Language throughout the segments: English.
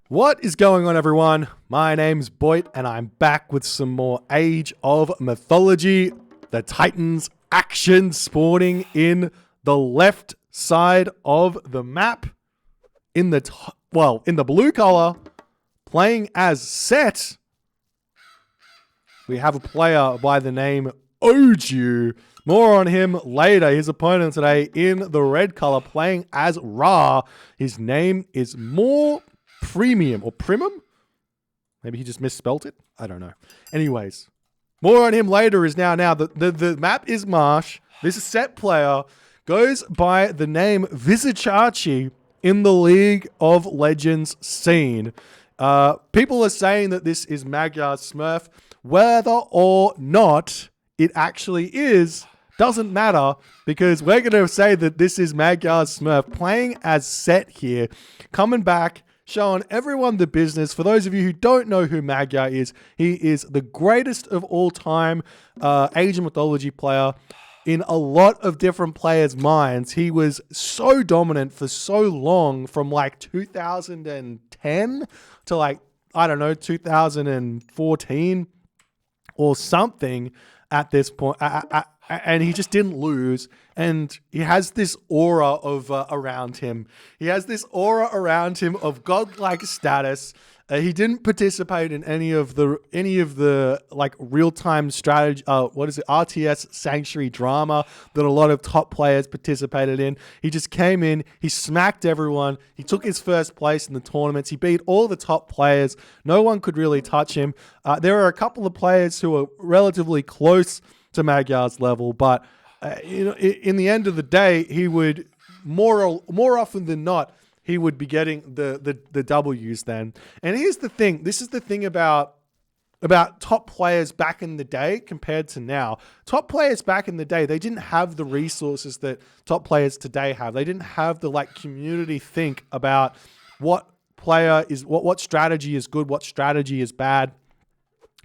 What is going on, everyone? My name's Boit, and I'm back with some more Age of Mythology. The Titans action spawning in the left side of the map. In the blue color, playing as Set, we have a player by the name Oju. More on him later. His opponent today in the red color, playing as Ra. His name is more Premium or Primum? Maybe he just misspelt it. I don't know. Anyways, more on him later. Is now the map is Marsh. This Set player goes by the name Vizichachi in the League of Legends scene. People are saying that this is Magyar's smurf. Whether or not it actually is doesn't matter, because we're going to say that this is Magyar's smurf playing as Set here, coming back, showing everyone the business. For those of you who don't know who Magyar is, he is the greatest of all time Age of Mythology player in a lot of different players' minds. He was so dominant for so long, from like 2010 to like, I don't know, 2014 or something at this point. And he just didn't lose. And he has this aura of around him. He has this aura around him of godlike status. He didn't participate in any of the like real-time strategy, RTS sanctuary drama that a lot of top players participated in. He just came in, he smacked everyone, he took his first place in the tournaments, he beat all the top players. No one could really touch him. There are a couple of players who are relatively close to Magyar's level, but in the end of the day, he would more often than not, he would be getting the W's then. And here's the thing. This is the thing about top players back in the day compared to now. Top players back in the day, they didn't have the resources that top players today have. They didn't have the community think about what player is what strategy is good, what strategy is bad,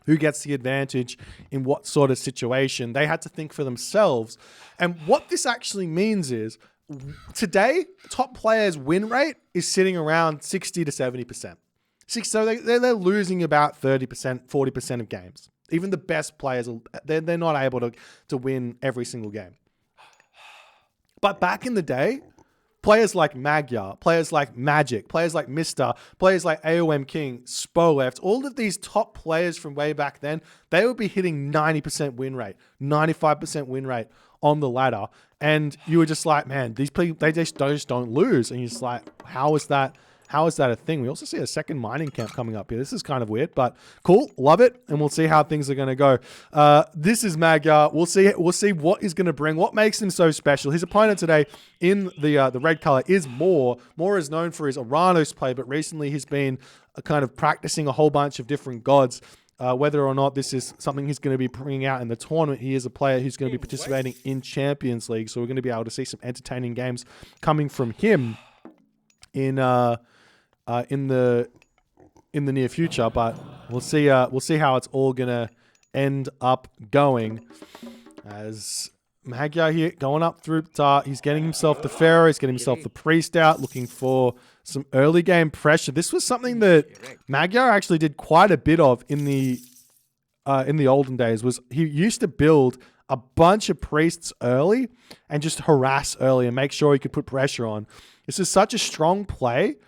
who gets the advantage in what sort of situation. They had to think for themselves. And what this actually means is, today, top players' win rate is sitting around 60 to 70%. So they're losing about 30%, 40% of games. Even the best players, they're not able to win every single game. But back in the day, players like Magyar, players like Magic, players like Mr., players like AOM King, Spoleft, all of these top players from way back then, they would be hitting 90% win rate, 95% win rate on the ladder. And you were just like, man, these people, they just don't lose. And you're just like, how is that a thing? We also see a second mining camp coming up here. This is kind of weird, but cool. Love it. And we'll see how things are going to go. This is Magyar. We'll see what he's going to bring, what makes him so special. His opponent today in the red color is Moore. Moore is known for his Aranos play, but recently he's been kind of practicing a whole bunch of different gods. Whether or not this is something he's going to be bringing out in the tournament, he is a player who's going to be participating in Champions League. So we're going to be able to see some entertaining games coming from him in the near future. But we'll see how it's all going to end up going. As Magyar here going up through he's getting himself the Pharaoh, he's getting himself the Priest out, looking for some early game pressure. This was something that Magyar actually did quite a bit of in the olden days. Was he used to build a bunch of priests early and just harass early and make sure he could put pressure on. This is such a strong play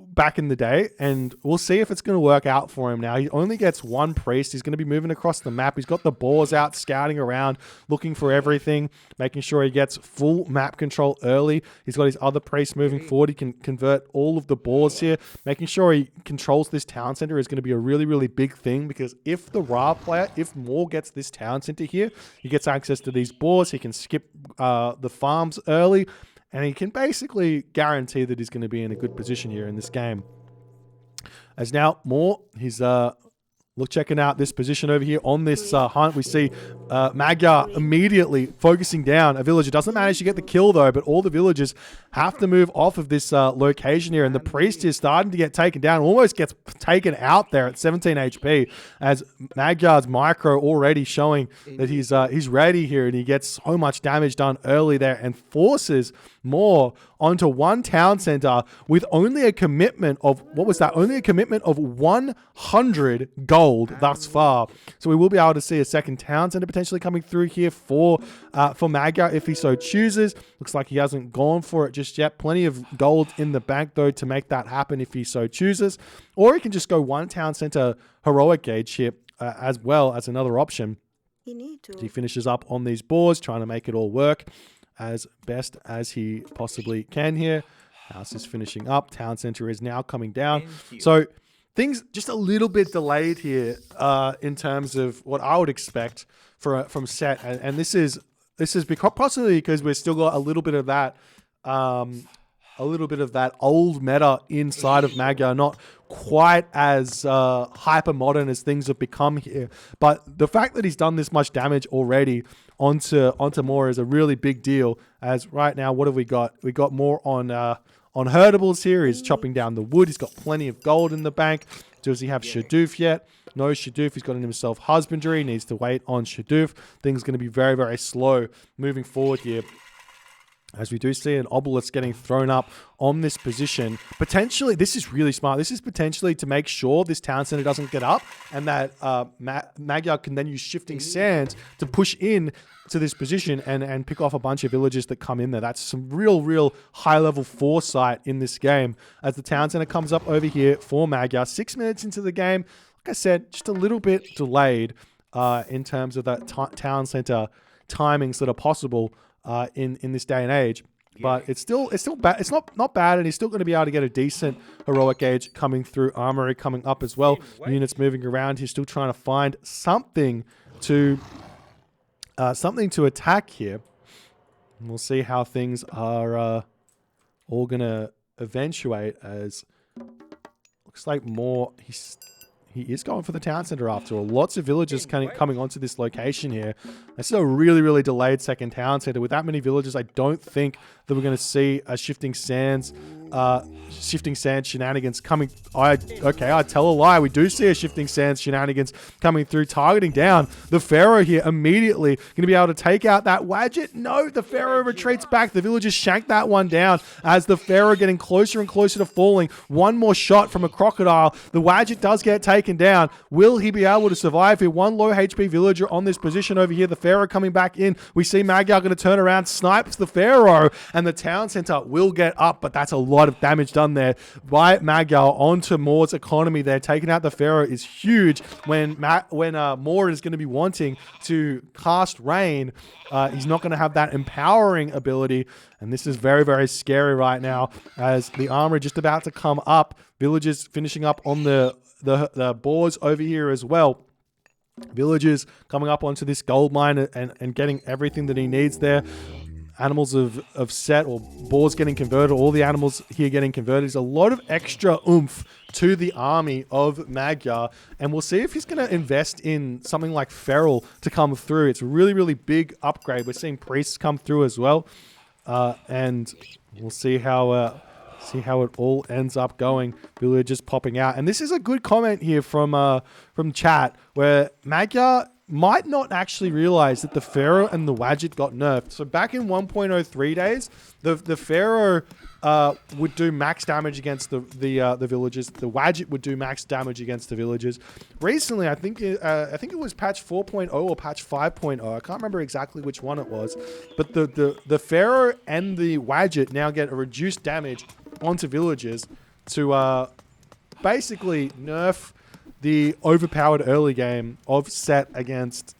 back in the day, and we'll see if it's going to work out for him now. He only gets one priest. He's going to be moving across the map. He's got the boars out, scouting around, looking for everything, making sure he gets full map control early. He's got his other priests moving forward. He can convert all of the boars here. Making sure he controls this town center is going to be a really, really big thing, because if the Ra player, if Moore gets this town center here, he gets access to these boars. He can skip the farms early, and he can basically guarantee that he's going to be in a good position here in this game. As now Moore, he's Look, checking out this position over here on this hunt. We see Magyar immediately focusing down a villager. Doesn't manage to get the kill, though, but all the villagers have to move off of this location here. And the priest is starting to get taken down. Almost gets taken out there at 17 HP as Magyar's micro already showing that he's ready here. And he gets so much damage done early there and forces more onto one town center with only a commitment of, what was that? Only a commitment of 100 gold thus far. So we will be able to see a second town center potentially coming through here for Magyar if he so chooses. Looks like he hasn't gone for it just yet. Plenty of gold in the bank though to make that happen if he so chooses. Or he can just go one town center heroic gauge here as well as another option. He finishes up on these boards, trying to make it all work as best as he possibly can here. House is finishing up. Town center is now coming down. So things just a little bit delayed here in terms of what I would expect from set. And this is because possibly because we've still got a little bit of that old meta inside of Magyar, not quite as hyper modern as things have become here. But the fact that he's done this much damage already onto more is a really big deal. As right now, what have we got? We got more on herdables here. He's chopping down the wood. He's got plenty of gold in the bank. Does he have Shadoof yet? No Shadoof. He's got himself husbandry. Needs to wait on Shadoof. Things are going to be very, very slow moving forward here. As we do see an obelisk getting thrown up on this position. Potentially, this is really smart. This is potentially to make sure this town center doesn't get up and that Magyar can then use shifting sands to push in to this position and pick off a bunch of villagers that come in there. That's some real high-level foresight in this game. As the town center comes up over here for Magyar. 6 minutes into the game. Like I said, just a little bit delayed in terms of that town center timings that are possible in this day and age, but it's still bad. It's not bad, and he's still going to be able to get a decent heroic gauge coming through. Armory coming up as well. Units moving around. He's still trying to find something to attack here. And we'll see how things are all going to eventuate. As looks like more. He is going for the town center after all. Lots of villagers coming onto this location here. This is a really delayed second town center. With that many villagers, I don't think that we're going to see a shifting sand shenanigans coming. I tell a lie. We do see a shifting sand shenanigans coming through, targeting down the Pharaoh here immediately. Going to be able to take out that Wadget. No, the Pharaoh retreats back. The villagers shank that one down as the Pharaoh getting closer and closer to falling. One more shot from a crocodile. The Wadget does get taken down. Will he be able to survive here? One low HP villager on this position over here. The Pharaoh coming back in. We see Magyar going to turn around, snipes the Pharaoh, and the town center will get up, but that's a lot of damage done there by Magyar onto Moore's economy there. Taking out the Pharaoh is huge when Moore is going to be wanting to cast Rain. He's not going to have that empowering ability, and this is very scary right now as the armor just about to come up. Villagers finishing up on the boards over here as well. Villagers coming up onto this gold mine and getting everything that he needs there. Animals of set or boars getting converted. All the animals here getting converted. There's a lot of extra oomph to the army of Magyar, and we'll see if he's going to invest in something like Feral to come through. It's a really big upgrade. We're seeing priests come through as well, and we'll see how it all ends up going. Villagers popping out, and this is a good comment here from chat where Magyar might not actually realize that the Pharaoh and the Wadget got nerfed. So back in 1.03 days, the Pharaoh would do max damage against the villagers. The Wadget would do max damage against the villagers. Recently, I think it was patch 4.0 or patch 5.0. I can't remember exactly which one it was. But the Pharaoh and the Wadget now get a reduced damage onto villagers to basically nerf the overpowered early game of set against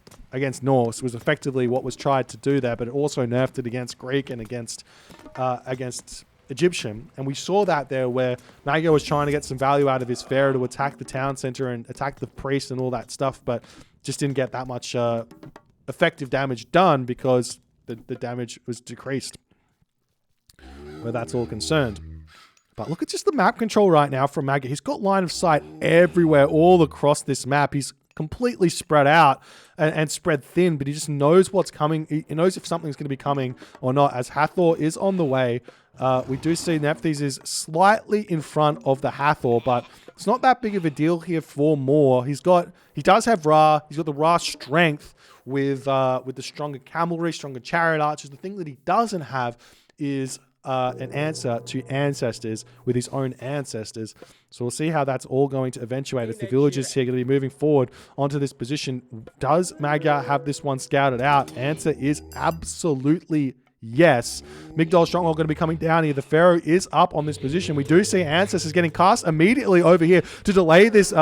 Norse. Was effectively what was tried to do there, but it also nerfed it against Greek and against Egyptian. And we saw that there where Magyar was trying to get some value out of his Pharaoh to attack the town center and attack the priest and all that stuff, but just didn't get that much effective damage done because the damage was decreased where that's all concerned. But look at just the map control right now from Magyar. He's got line of sight everywhere, all across this map. He's completely spread out and spread thin, but he just knows what's coming. He knows if something's going to be coming or not. As Hathor is on the way, we do see Nephthys is slightly in front of the Hathor, but it's not that big of a deal here for Moore. He does have Ra. He's got the Ra strength with the stronger cavalry, stronger chariot archers. The thing that he doesn't have is an answer to ancestors with his own ancestors. So we'll see how that's all going to eventuate as the villagers here are going to be moving forward onto this position. Does Magyar have this one scouted out? Answer is absolutely yes. Migdol stronghold going to be coming down here. The Pharaoh is up on this position. We do see ancestors getting cast immediately over here to delay this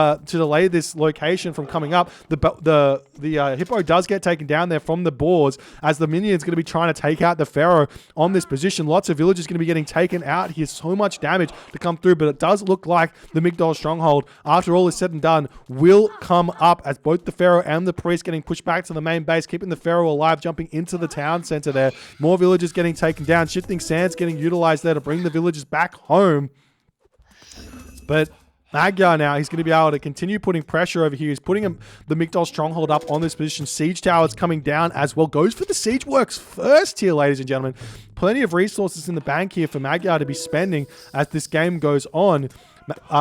location from coming up. The hippo does get taken down there from the boards as the minion's going to be trying to take out the Pharaoh on this position. Lots of villagers going to be getting taken out here. So much damage to come through, but it does look like the Migdol stronghold, after all is said and done, will come up as both the Pharaoh and the priest getting pushed back to the main base, keeping the Pharaoh alive, jumping into the town center there. More villagers getting taken down. Shifting sands getting utilized there to bring the villagers back home. But Magyar now, he's going to be able to continue putting pressure over here. He's putting the Migdol stronghold up on this position. Siege towers coming down as well. Goes for the siege works first here, ladies and gentlemen. Plenty of resources in the bank here for Magyar to be spending as this game goes on.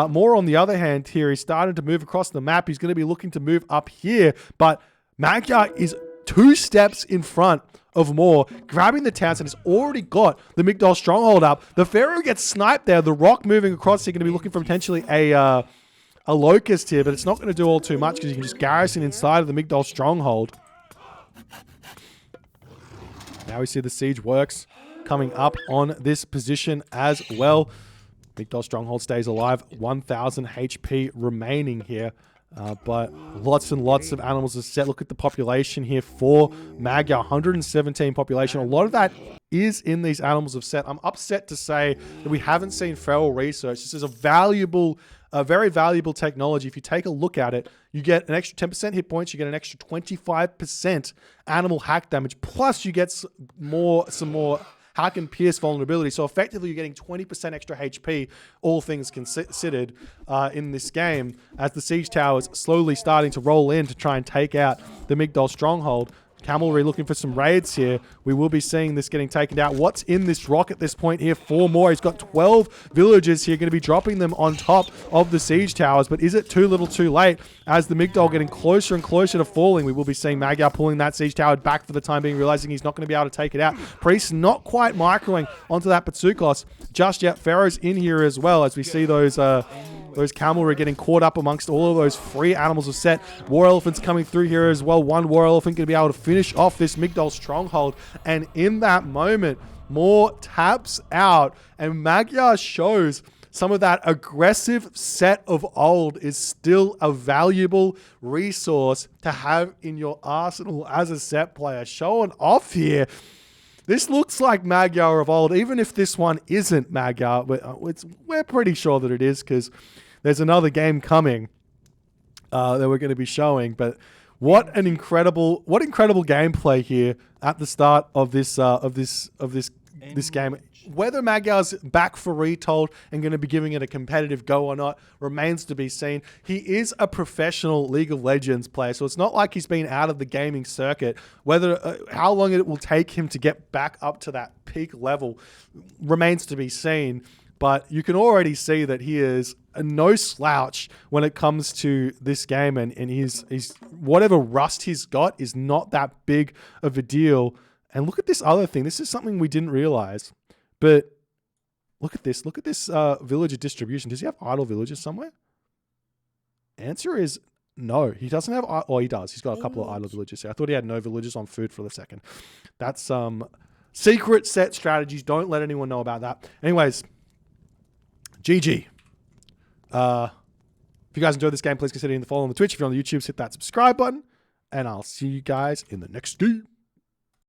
More on the other hand here, he's starting to move across the map. He's going to be looking to move up here, but Magyar is 2 steps in front of Moore, grabbing the town, and has already got the Migdol stronghold up. The Pharaoh gets sniped there. The rock moving across, so you're going to be looking for potentially a locust here, but it's not going to do all too much because you can just garrison inside of the Migdol stronghold. Now we see the siege works coming up on this position as well. Migdol stronghold stays alive. 1,000 HP remaining here. But lots and lots of animals are set. Look at the population here for Magyar, 117 population. A lot of that is in these animals of set. I'm upset to say that we haven't seen feral research. This is a very valuable technology. If you take a look at it, you get an extra 10% hit points, you get an extra 25% animal hack damage, plus you get some more hack and pierce vulnerability. So effectively, you're getting 20% extra HP, all things considered, in this game, as the siege towers slowly starting to roll in to try and take out the Migdol stronghold. Cavalry looking for some raids here. We will be seeing this getting taken out. What's in this rock at this point here? 4 more. He's got 12 villagers here, going to be dropping them on top of the siege towers. But is it too little too late? As the Migdol getting closer and closer to falling, we will be seeing Magyar pulling that siege tower back for the time being, realizing he's not going to be able to take it out. Priest not quite microing onto that Patsukos just yet. Pharaoh's in here as well, as we see those cavalry getting caught up amongst all of those free animals of set. War elephants coming through here as well. One war elephant going to be able to finish off this Migdol stronghold. And in that moment, Moore taps out and Magyar shows some of that aggressive set of old is still a valuable resource to have in your arsenal as a set player. Showing off here. This looks like Magyar of old, even if this one isn't Magyar. We're pretty sure that it is, because there's another game coming that we're going to be showing. But what incredible gameplay here at the start of this game. Whether Magyar's back for retold and going to be giving it a competitive go or not remains to be seen. He is a professional League of Legends player, so it's not like he's been out of the gaming circuit. Whether how long it will take him to get back up to that peak level remains to be seen. But you can already see that he is no slouch when it comes to this game, and he's whatever rust he's got is not that big of a deal. And look at this other thing. This is something we didn't realize. But look at this. Look at this villager distribution. Does he have idle villagers somewhere? Answer is no. He doesn't have... Oh, he does. He's got a couple of idle villagers here. I thought he had no villagers on food for a second. That's some secret set strategies. Don't let anyone know about that. Anyways, GG. If you guys enjoyed this game, please consider hitting the follow on the Twitch. If you're on the YouTube, hit that subscribe button. And I'll see you guys in the next game.